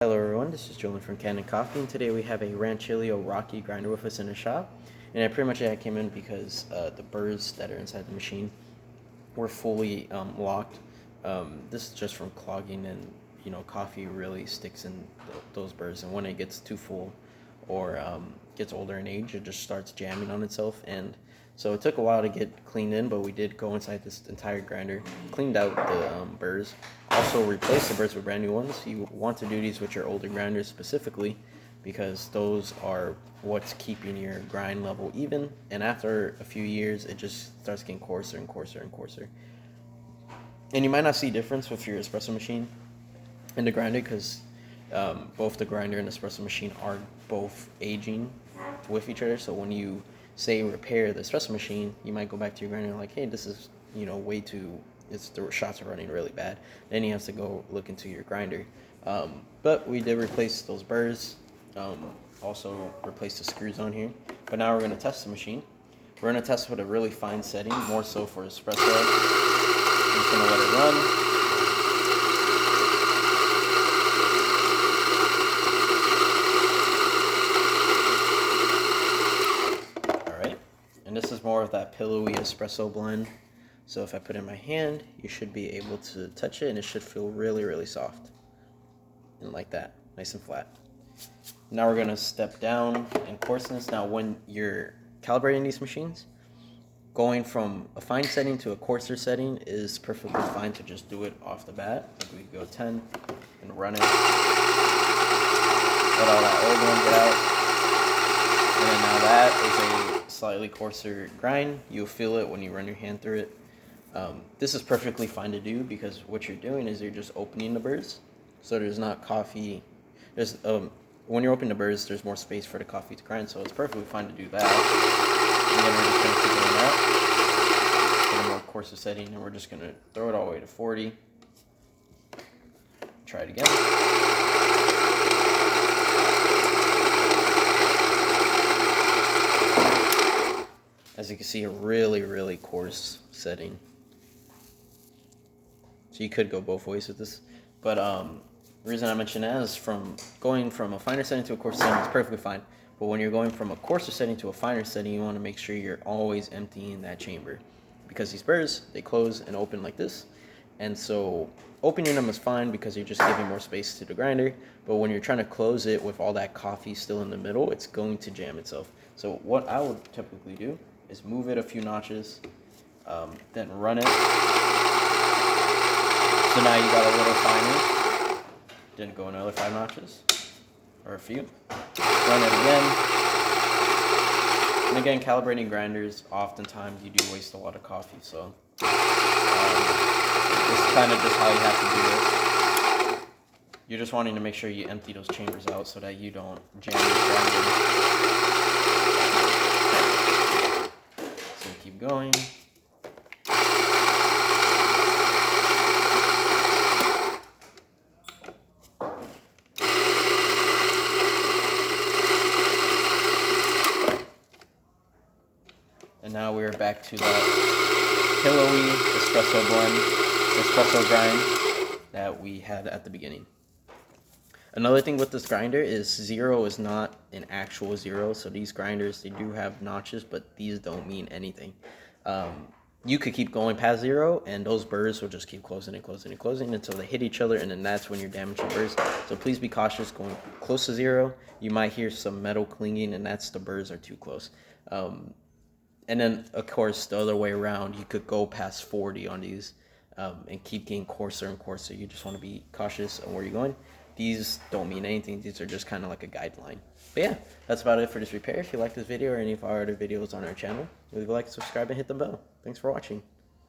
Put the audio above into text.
Hello everyone, this is Julian from Kanen Coffee, and today we have a Ranchilio Rocky grinder with us in the shop. And I pretty much came in because the burrs that are inside the machine were fully locked. This is just from clogging, and coffee really sticks in those burrs, and when it gets too full or gets older in age, it just starts jamming on itself. And so it took a while to get cleaned in, but we did go inside this entire grinder, cleaned out the burrs, also replaced the burrs with brand new ones. You want to do these with your older grinders specifically because those are what's keeping your grind level even, and after a few years it just starts getting coarser and coarser and coarser. And you might not see difference with your espresso machine and the grinder because both the grinder and espresso machine are both aging with each other. So when you say repair the espresso machine, you might go back to your grinder like, hey, this is way too, the shots are running really bad. Then you have to go look into your grinder. But we did replace those burrs, also replace the screws on here. But now we're going to test the machine. We're going to test with a really fine setting, more so for espresso. I'm just going to let it run. And this is more of that pillowy espresso blend. So if I put it in my hand, you should be able to touch it and it should feel really, really soft. And like that, nice and flat. Now we're gonna step down in coarseness. Now when you're calibrating these machines, going from a fine setting to a coarser setting is perfectly fine to just do it off the bat. Like we go 10 and run it. Let all that old one get out. And then now that is a slightly coarser grind. You'll feel it when you run your hand through it. This is perfectly fine to do because what you're doing is you're just opening the burrs. So there's not coffee. There's when you're opening the burrs, there's more space for the coffee to grind. So it's perfectly fine to do that. And then we're just going to keep doing that. Get a more coarser setting, and we're just going to throw it all the way to 40. Try it again. As you can see, a really, really coarse setting. So you could go both ways with this. But the reason I mention that is from going from a finer setting to a coarser setting is perfectly fine. But when you're going from a coarser setting to a finer setting, you want to make sure you're always emptying that chamber. Because these burrs, they close and open like this. And so opening them is fine because you're just giving more space to the grinder. But when you're trying to close it with all that coffee still in the middle, it's going to jam itself. So what I would typically do is move it a few notches, then run it. So now you got a little finer. Didn't go another 5 notches, or a few. Run it again. And again, calibrating grinders, oftentimes you do waste a lot of coffee, so this is kind of just how you have to do it. You're just wanting to make sure you empty those chambers out so that you don't jam your grinder. Keep going. And now we're back to that pillowy espresso blend, espresso grind that we had at the beginning. Another thing with this grinder is 0 is not an actual 0. So these grinders, they do have notches, but these don't mean anything. You could keep going past 0, and those burrs will just keep closing and closing and closing until they hit each other, and then that's when you're damaging burrs. So please be cautious going close to 0. You might hear some metal clinging, and that's the burrs are too close. And then, of course, the other way around, you could go past 40 on these and keep getting coarser and coarser. You just want to be cautious on where you're going. These don't mean anything. These are just kind of like a guideline. But yeah, that's about it for this repair. If you like this video or any of our other videos on our channel, leave a like, subscribe, and hit the bell. Thanks for watching.